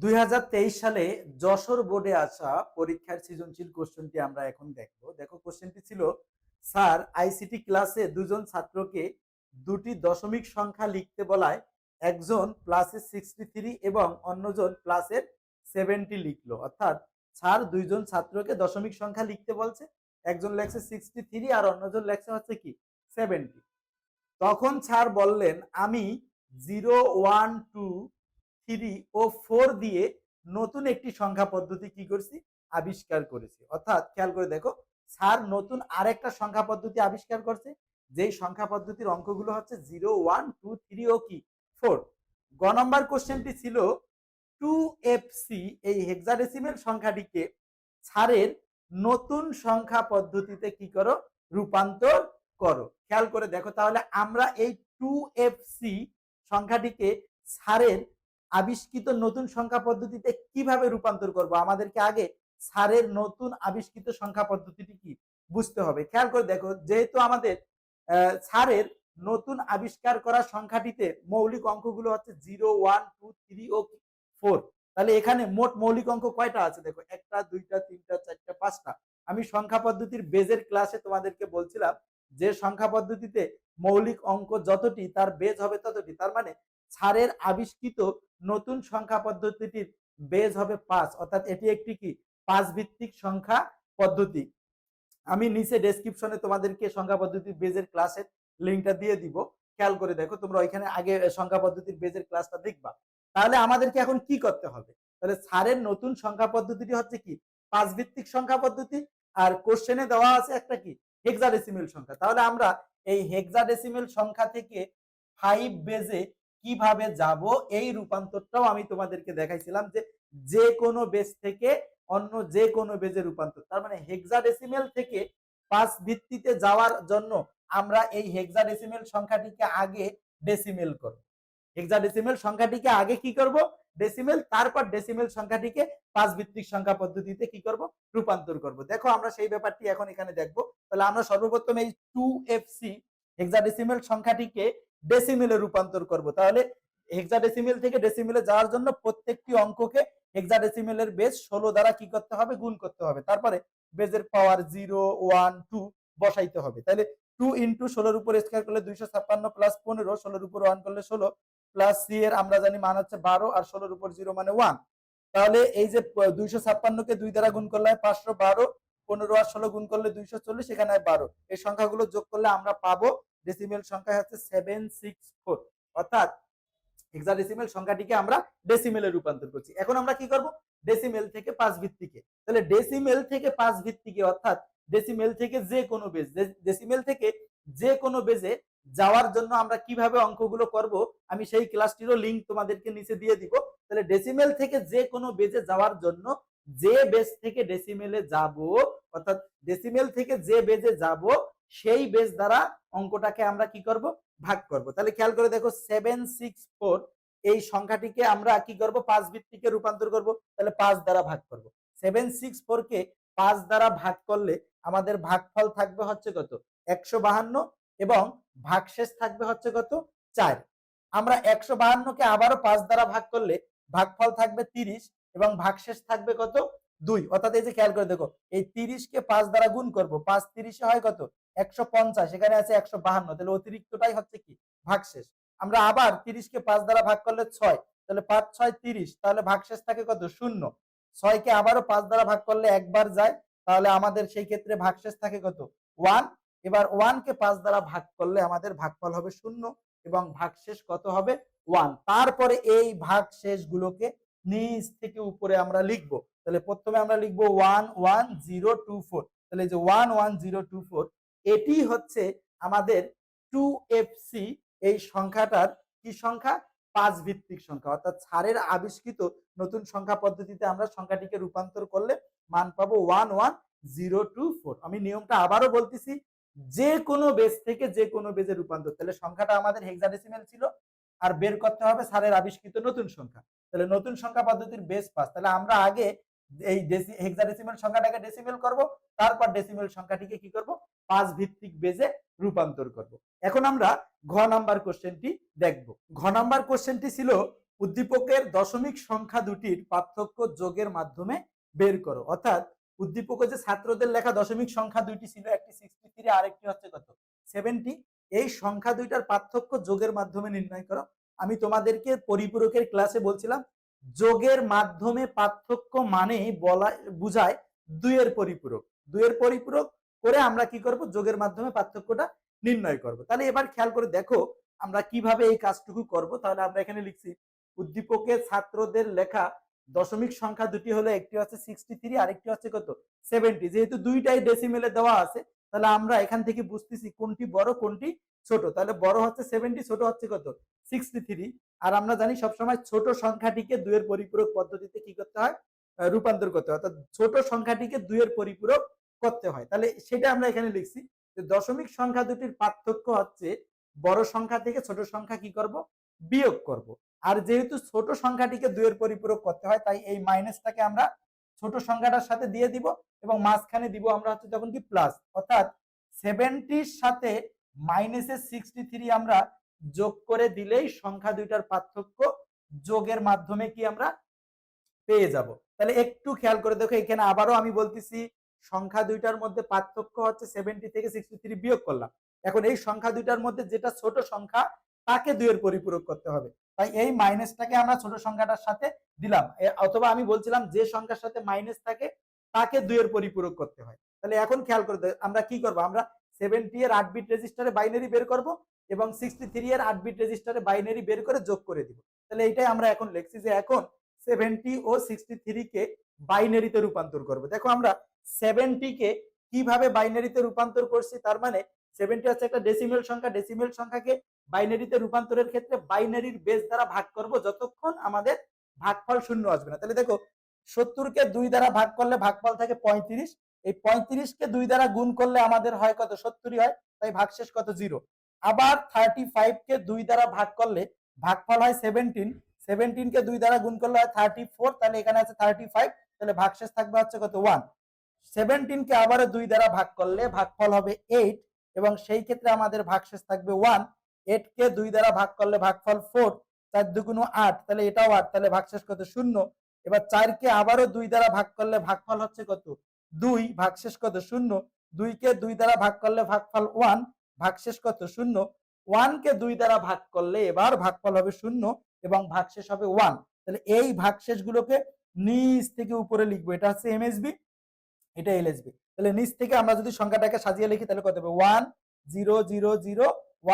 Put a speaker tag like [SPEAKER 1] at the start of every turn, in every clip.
[SPEAKER 1] 2023 সালে যশোর বোর্ডে আসা পরীক্ষার সৃজনশীল কোশ্চেনটি আমরা এখন দেখব। দেখো কোশ্চেনটি ছিল, স্যার আইসিটি ক্লাসে দুজন ছাত্রকে দুটি দশমিক সংখ্যা লিখতে বলায় একজন প্লাসের 63 এবং অন্যজন প্লাসের 70 লিখলো। অর্থাৎ স্যার দুইজন ছাত্রকে দশমিক সংখ্যা লিখতে বলছে, একজন লেখছে 63 আর অন্যজন লেখছে হচ্ছে কি 70। তখন স্যার বললেন, আমি 0, 1, 2, 3 ও 4 দিয়ে নতুন একটি সংখ্যা পদ্ধতি কি করছি, আবিষ্কার করেছি। অর্থাৎ খেয়াল করে দেখো, স্যার নতুন আরেকটা সংখ্যা পদ্ধতি আবিষ্কার করছে, যেই সংখ্যা পদ্ধতির অঙ্কগুলো হচ্ছে 0, 1, 2, 3 ও কি 4। গ নম্বর কোশ্চেনটি ছিল 2FC এই হেক্সাডেসিমেল সংখ্যাটিকে স্যারের নতুন সংখ্যা পদ্ধতিতে কি করো, রূপান্তর করো। খেয়াল করে দেখো, তাহলে আমরা এই 2FC সংখ্যাটিকে স্যারের আবিষ্কৃত নতুন সংখ্যা পদ্ধতিতে কিভাবে রূপান্তর করব, আমাদেরকে আগে স্যারের নতুন আবিষ্কৃত সংখ্যা পদ্ধতিটি কি বুঝতে হবে। খেয়াল করে দেখো, যেহেতু আমাদের স্যারের নতুন আবিষ্কার করা সংখ্যাটিতে মৌলিক অঙ্কগুলো হচ্ছে 0, 1, 2, 3 ও 4, তাহলে এখানে মোট মৌলিক অঙ্ক কয়টা আছে দেখো, 1টা 2টা 3টা 4টা 5টা। আমি সংখ্যা পদ্ধতির বেজের ক্লাসে তোমাদেরকে বলছিলাম যে সংখ্যা পদ্ধতিতে মৌলিক অঙ্ক যতটি তার বেজ হবে ততটি। তার মানে স্যারের আবিষ্কৃত নতুন সংখ্যা পদ্ধতিটির বেজ হবে 5, অর্থাৎ এটি একটি কি 5 ভিত্তিক সংখ্যা পদ্ধতি। আমি নিচে ডেসক্রিপশনে তোমাদেরকে সংখ্যা পদ্ধতির বেজের ক্লাসের লিঙ্কটা দিয়ে দিব। খেয়াল করে দেখো, তোমরা ওইখানে আগে সংখ্যা পদ্ধতির বেজের ক্লাসটা দেখবা। তাহলে আমাদেরকে এখন কি করতে হবে, তাহলে স্যারের নতুন সংখ্যা পদ্ধতিটি হচ্ছে কি 5 ভিত্তিক সংখ্যা পদ্ধতি, আর কোশ্চেনে দেওয়া আছে একটা কি হেক্সাডেসিমেল সংখ্যা। তাহলে আমরা এই হেক্সাডেসিমেল সংখ্যা থেকে 5 বেজে কিভাবে যাব, এই রূপান্তরটাও আমি তোমাদেরকে দেখাইছিলাম, যে কোনো বেজ থেকে অন্য যে কোনো বেজে রূপান্তর। তার মানে হেক্সাডেসিমেল থেকে 5 ভিত্তিতে যাওয়ার জন্য আমরা এই হেক্সাডেসিমেল সংখ্যাটিকে আগে ডেসিমেল করব। হেক্সাডেসিমেল সংখ্যাটিকে আগে কি করব, ডেসিমেল, তারপর ডেসিমেল সংখ্যাটিকে 5 ভিত্তিক সংখ্যা পদ্ধতিতে কি করব, রূপান্তর করব। দেখো আমরা সেই ব্যাপারটি এখন এখানে দেখব। তাহলে আমরা সর্বপ্রথম এই 2FC হেক্সাডেসিমেল সংখ্যাটিকে ডেসিমেলে রূপান্তর করব। তাহলে হেক্সাডেসিমেল থেকে ডেসিমেলে যাওয়ার জন্য প্রত্যেকটি অঙ্ককে হেক্সাডেসিমেলের বেজ 16 দ্বারা কি করতে হবে, গুণ করতে হবে। তারপরে বেজের পাওয়ার 0, 1, 2 বসাইতে হবে। তাহলে 2 × 16 উপর স্কয়ার করলে 256 প্লাস 15, 16 উপর 1 করলে 16, প্লাস সি এর আমরা জানি মান হচ্ছে 12, আর 16 উপর 0 মানে 1। তাহলে এই যে 256 কে 2 দ্বারা গুণ করলে 512, 15 আর 16 গুণ করলে 240, এখানে 12। এই সংখ্যাগুলো যোগ করলে আমরা পাবো ডেসিমেল সংখ্যা হচ্ছে 764। অর্থাৎ হেক্সাডেসিমেল সংখ্যাটিকে আমরা ডেসিমেলে রূপান্তর করছি। এখন আমরা কি করব, ডেসিমেল থেকে 5 ভিত্তিকে। তাহলে ডেসিমেল থেকে 5 ভিত্তিকে অর্থাৎ ডেসিমেল থেকে যে কোনো বেজ, ডেসিমেল থেকে যে কোনো বেজে যাওয়ার জন্য আমরা কিভাবে অঙ্কগুলো করব, আমি সেই ক্লাসটিরও লিংক তোমাদেরকে নিচে দিয়ে দিব। তাহলে ডেসিমেল থেকে যে কোনো বেজে যাওয়ার জন্য যে বেজ থেকে ডেসিমেলে যাব, অর্থাৎ ডেসিমেল থেকে যে বেজে যাব সেই বেজ দ্বারা অঙ্কটাকে আমরা কি করব, ভাগ করব। তাহলে খেয়াল করে দেখো, 764 এই সংখ্যাটিকে আমরা কি করব, 5 ভিত্তিকে রূপান্তর করব। তাহলে 5 দ্বারা ভাগ করব। 764 কে 5 দ্বারা ভাগ করলে আমাদের ভাগফল থাকবে হচ্ছে কত, 152, এবং ভাগশেষ থাকবে হচ্ছে কত, 4। আমরা 152 কে আবারও 5 দ্বারা ভাগ করলে ভাগফল থাকবে 30, এবং ভাগশেষ থাকবে কত, 2। অর্থাৎ এই যে খেয়াল করে দেখো, এই 30 কে 5 দ্বারা গুণ করব, 5 30 হয় কত, 150, এখানে আছে 152, তাহলে অতিরিক্তটাই হচ্ছে কি ভাগশেষ। আমরা আবার 30 কে 5 দ্বারা ভাগ করলে 6, তাহলে 5 6 30, তাহলে ভাগশেষ থাকে কত, 0। 6 কে আবারও 5 দ্বারা ভাগ করলে একবার যায়, তাহলে আমাদের সেই ক্ষেত্রে ভাগশেষ থাকে কত, 1। এবার 1 কে 5 দ্বারা ভাগ করলে আমাদের ভাগফল হবে 0, এবং ভাগশেষ কত হবে, 1। তারপরে এই ভাগশেষ গুলোকে নিচ থেকে উপরে আমরা লিখব। তাহলে প্রথমে আমরা লিখব 11024। তাহলে এই যে 11024 এটি হচ্ছে আমাদের 2FC এই সংখ্যাটার কি সংখ্যা, 5 ভিত্তিক সংখ্যা। অর্থাৎ স্যারের আবিষ্কৃত নতুন সংখ্যা পদ্ধতিতে আমরা সংখ্যাটিকে রূপান্তর করলে মান পাবো 11024। আমি নিয়মটা আবারও বলতেছি, যে কোনো বেজ থেকে যে কোনো বেজে রূপান্তর। তাহলে সংখ্যাটা আমাদের হেক্সাডেসিমেল ছিল, আর বের করতে হবে স্যারের আবিষ্কৃত নতুন সংখ্যা। তাহলে নতুন সংখ্যা পদ্ধতির বেজ 5। তাহলে আমরা আগে এই হেক্সাডেসিমেল সংখ্যাটাকে ডেসিমেল করব, তারপর ডেসিমেল সংখ্যাটিকে কি করব, 5 ভিত্তিক বেজে রূপান্তর করব। এখন আমরা ঘ নাম্বার কোশ্চেনটি দেখব। ঘ নাম্বার কোশ্চেনটি ছিল উদ্দীপকের দশমিক সংখ্যা দুটির পার্থক্য যোগের মাধ্যমে বের করো। অর্থাৎ উদ্দীপকে যে ছাত্রদের লেখা দশমিক সংখ্যা দুইটি ছিল, একটি 63 আরেকটি হচ্ছে কত 70, এই সংখ্যা দুইটার পার্থক্য যোগের মাধ্যমে নির্ণয় করো। আমি তোমাদেরকে পরিপূরকের ক্লাসে বলছিলাম যোগের মাধ্যমে পার্থক্য মানে বলা বুঝায় দুইয়ের পরিপূরক। দুইয়ের পরিপূরক করে আমরা কি করব, যোগের মাধ্যমে পার্থক্যটা নির্ণয় করব। তাহলে এবার খেয়াল করে দেখো আমরা কিভাবে এই কাজটুকু করব। তাহলে আমরা এখানে লিখছি উদ্দীপকের ছাত্রদের লেখা দশমিক সংখ্যা দুটি হলো, একটি হচ্ছে 63 আরেকটি হচ্ছে কত 70। যেহেতু দুইটাই ডেসিমেলে দেওয়া আছে তাহলে আমরা এখান থেকে বুঝতেছি কোনটি বড় কোনটি ছোট। তাহলে বড় হচ্ছে 70, ছোট হচ্ছে কত 63। আর আমরা জানি সবসময় ছোট সংখ্যাটিকে দুইয়ের পরিপূরক পদ্ধতিতে কি করতে হয়, রূপান্তর করতে হয়। অর্থাৎ ছোট সংখ্যাটিকে দুইয়ের পরিপূরক করতে হয়। তাহলে সেটা আমরা এখানে লিখছি যে দশমিক সংখ্যা দুটির পার্থক্য হচ্ছে বড় সংখ্যা থেকে ছোট সংখ্যা কি করব, বিয়োগ করব। আর যেহেতু ছোট সংখ্যাটিকে দুইয়ের পরিপূরক করতে হয় তাই এই মাইনাসটাকে আমরা ছোট সংখ্যাটার সাথে দিয়ে দিব এবং মাঝখানে দিব আমরা হচ্ছে তখন কি প্লাস। অর্থাৎ 70-র সাথে মাইনাসের 63 আমরা যোগ করে দিলেই সংখ্যা দুইটার পার্থক্য যোগের মাধ্যমে কি আমরা পেয়ে যাব। তাহলে একটু খেয়াল করে দেখো, এখানে আবারও আমি বলতেছি সংখ্যা দুইটার মধ্যে পার্থক্য হচ্ছে 70 থেকে 63 বিয়োগ করলাম। এখন এই সংখ্যা দুইটার মধ্যে যেটা ছোট সংখ্যা তাকে দুইয়ের পরিপূরক করতে হবে। তাই এই মাইনাসটাকে আমরা ছোট সংখ্যাটার সাথে দিলাম, অথবা আমি বলছিলাম যে সংখ্যার সাথে মাইনাস থাকে তাকে দুইয়ের পরিপূরক করতে হয়। তাহলে এখন খেয়াল করে আমরা কি করব, আমরা 70 এর 8 বিট রেজিস্টারে বাইনারি বের করব এবং 63 এর 8 বিট রেজিস্টারে বাইনারি বের করে যোগ করে দিব। তাহলে এইটাই আমরা এখন লিখছি যে এখন 70 ও 63 কে বাইনারিতে রূপান্তর করব। দেখো আমরা 70 কে কিভাবে বাইনারিতে রূপান্তর করছি, তার মানে 70 হচ্ছে একটা ডেসিমেল সংখ্যা, ডেসিমেল সংখ্যাকে বাইনারিতে রূপান্তরের ক্ষেত্রে বাইনারির বেস দ্বারা ভাগ করব যতক্ষণ আমাদের ভাগফল শূন্য আসবে না। তাহলে দেখো 70 কে 2 দ্বারা ভাগ করলে ভাগফল থাকে 35, এই 35 কে 2 দ্বারা গুণ করলে আমাদের হয় কত 70 হয়, তাই ভাগশেষ কত 0। আবার 35 কে 2 দ্বারা ভাগ করলে ভাগফল হয় 17, 17 কে 2 দ্বারা গুণ করলে হয় 34, তাহলে এখানে আছে 35, তাহলে ভাগশেষ থাকবে হচ্ছে কত 1। 17 কে আবারও 2 দ্বারা ভাগ করলে ভাগফল হবে 8 এবং সেই ক্ষেত্রে আমাদের ভাগশেষ থাকবে 1। 8 কে 2 দ্বারা ভাগ করলে ভাগফল 4, 4 দুগুণ 8, তাহলে এটাও 8, তাহলে ভাগশেষ কত 0। এবার 4 কে আবারও 2 দ্বারা ভাগ করলে ভাগফল হচ্ছে কত 2, ভাগশেষ কত 0। 2 কে 2 দ্বারা ভাগ করলে ভাগফল 1, ভাগশেষ কত 0। 1 কে 2 দ্বারা ভাগ করলে এবার ভাগফল হবে 0 এবং ভাগশেষ হবে 1। তাহলে এই ভাগশেষগুলোকে নিচ থেকে উপরে লিখবো, এটা হচ্ছে এমএসবি, এটা এলএসবি। তাহলে নিচ থেকে আমরা যদি সংখ্যাটাকে সাজিয়ে লিখি তাহলে কত হবে 1 0 0 0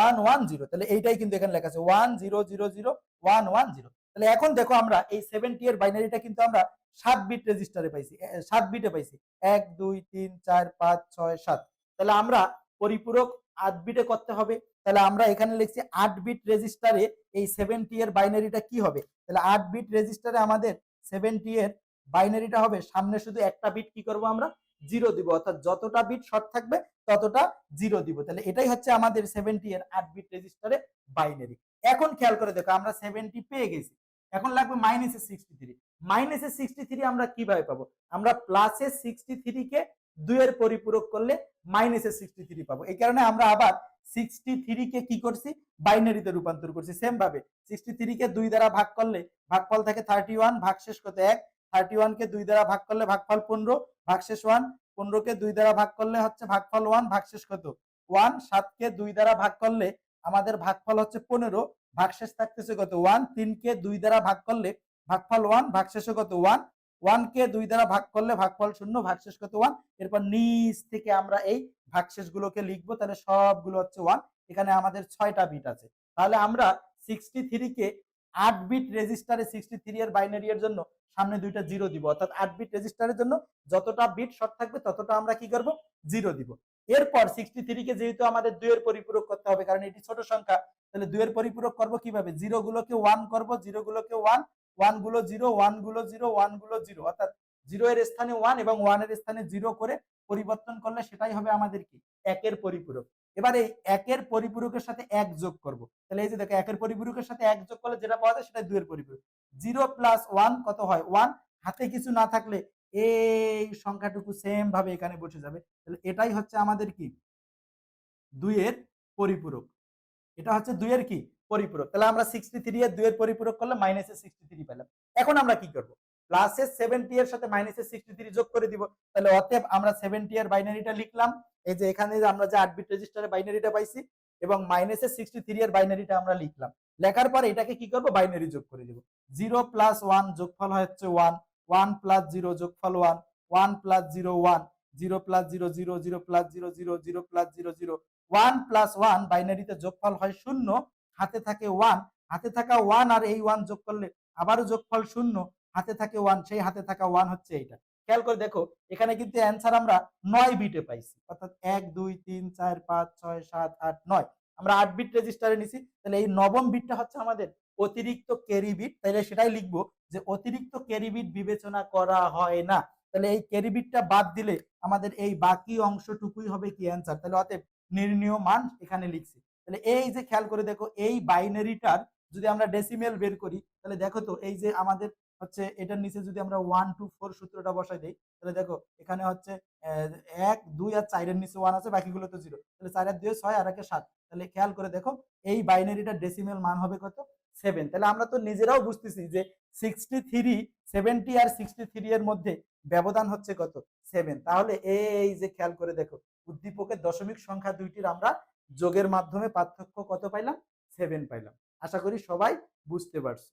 [SPEAKER 1] 1 1 0। তাহলে এইটাই কিন্তু এখানে লেখা আছে 1 0 0 0 1 1 0। তাহলে এখন দেখো আমরা এই 70 এর বাইনারিটা কিন্তু আমরা 7 বিট রেজিস্টারে পাইছি, 7 বিটে পাইছি 1 2 3 4 5 6 7। তাহলে আমরা পরিপূরক 8 বিটে করতে হবে। তাহলে আমরা এখানে লিখছি 8 বিট রেজিস্টারে এই 70 এর বাইনারিটা কি হবে। তাহলে 8 বিট রেজিস্টারে আমাদের 70 এর বাইনারিটা হবে সামনে শুধু একটা বিট কি করব আমরা 0 দিব, অর্থাৎ যতটা বিট শর্ট থাকবে ততটা 0 দিব। তাহলে এটাই হচ্ছে আমাদের 70 এর 8 বিট রেজিস্টারে বাইনারি। এখন খেয়াল করে দেখো আমরা 70 পেয়ে গেছি, এখন লাগবে মাইনাসের 63। মাইনাসের 63 আমরা কিভাবে পাবো, আমরা প্লাসের 63 কে 2 এর পরিপূরক করলে মাইনাসের 63 পাবো। এই কারণে আমরা আবার 63 কে কি করছি বাইনারিতে রূপান্তর করছি। সেম ভাবে 63 কে 2 দ্বারা ভাগ করলে ভাগফল থাকে 31, ভাগশেষ কত 1। 31 কে 2 দ্বারা ভাগ করলে ভাগফল 15, ভাগশেষ 1। 15 কে 2 দ্বারা ভাগ করলে হচ্ছে ভাগফল 1, ভাগশেষ কত 1। 7 কে 2 দ্বারা ভাগ করলে আমাদের ভাগফল হচ্ছে 15, ভাগশেষ থাকতেছে কত 1। 3 কে 2 দ্বারা ভাগ করলে ভাগফল 1, ভাগশেষ কত 1। 1 কে 2 দ্বারা ভাগ করলে ভাগফল 0, ভাগশেষ কত 1। এরপর নিচ থেকে আমরা এই ভাগশেষগুলোকে লিখবো, তাহলে সবগুলো হচ্ছে 1। এখানে আমাদের 6টা বিট আছে। তাহলে আমরা 63 কে 8 বিট রেজিস্টারে 63 এর বাইনারি এর জন্য সামনে দুইটা 0 দিব, অর্থাৎ 8 বিট রেজিস্টারের জন্য যতটা বিট শর্ট থাকবে ততটা আমরা কি করব 0 দিব। এরপর 63 কে যেহেতু আমাদের 2 এর পরিপূরক করতে হবে কারণ এটি ছোট সংখ্যা, তাহলে 2 এর পরিপূরক করব কিভাবে, 0 গুলোকে 1 করব, 0 গুলোকে 1, 1 গুলো 0, 1 গুলো 0, 1 গুলো 0, অর্থাৎ 0 এর স্থানে 1 এবং 1 এর স্থানে 0 করে পরিবর্তন করলে সেটাই হবে আমাদের কি 1 এর পরিপূরক। এবার এই 1 এর পরিপূরকের সাথে 1 যোগ করব। তাহলে এই যে দেখো 1 এর পরিপূরকের সাথে 1 যোগ করলে যেটা পাওয়া যায় সেটা 2 এর পরিপূরক। 0 প্লাস 1 কত হয় 1, হাতে কিছু না থাকলে এই সংখ্যাটুকু সেম ভাবে এখানে বসে যাবে। তাহলে এটাই হচ্ছে আমাদের কি 2 এর পরিপূরক। এটা হচ্ছে 2 এর কি পরিপূরক। তাহলে আমরা 63 এর 2 এর পরিপূরক করলে মাইনাসের 63 পেলাম। এখন আমরা কি করব? প্লাসের 70 এর সাথে মাইনাসের 63 যোগ করে দিব। তাহলে অতএব আমরা 70 এর বাইনারিটা লিখলাম। এই যে এখানে যে আমরা যে 8 বিট রেজিস্টারে বাইনারিটা পাইছি এবং মাইনাসের 63 এর বাইনারিটা আমরা লিখলাম। লেখার পরে এটাকে কি করব? বাইনারি যোগ করে দিব। 0 প্লাস 1 যোগফল হয় হচ্ছে 1, 1 প্লাস 0 যোগফল 1, 1 plus 0 1, 0 plus 0 0, 0 plus 0 0, 0 plus 0 0, 1 plus 1 বাইনারিতে যোগফল হয় 0, হাতে থাকে 1, হাতে থাকা 1 আর এই 1 যোগ করলে আবারও যোগফল 0, হাতে থাকে 1, সেই হাতে থাকা 1 হচ্ছে এইটা। খেয়াল করে দেখো এখানে কিন্তু অ্যান্সার আমরা 9 বিটে পাইছি, অর্থাৎ 1 2 3 4 5 6 7 8 9, আমরা 8 বিট রেজিস্টারে নিছি। তাহলে এই নবম বিটটা হচ্ছে আমাদের অতিরিক্ত ক্যারি বিট, তাহলে সেটাই লিখবো যে অতিরিক্ত ক্যারি বিট বিবেচনা করা হয় না। তাহলে এই ক্যারি বিটটা বাদ দিলে আমাদের এই বাকি অংশটুকুই হবে কি অ্যান্সার। তাহলে অতএব নির্ণীয় মান এখানে লিখছি। তাহলে এই যে খেয়াল করে দেখো এই বাইনারিটার যদি আমরা ডেসিমেল বের করি তাহলে দেখো তো এই যে আমাদের হচ্ছে এটার নিচে যদি আমরা 1 2 4 সূত্রটা বসাই দেই তাহলে দেখো এখানে হচ্ছে 1 2 আর 4 এর নিচে 1 আছে, বাকিগুলো তো 0। তাহলে 4 আর 2 6 আর 1 7। তাহলে খেয়াল করে দেখো এই বাইনারিটার ডেসিমেল মান হবে কত? 7। তাহলে আমরা তো নিজেরাও বুঝতেছি যে 63 70 আর 63 এর মধ্যে ব্যবধান হচ্ছে কত? 7। তাহলে এই যে খেয়াল করে দেখো উদ্দীপকের দশমিক সংখ্যা দুইটির আমরা যোগের মাধ্যমে পার্থক্য কত পাইলাম? 7 পাইলাম। আশা করি সবাই বুঝতে পারছো।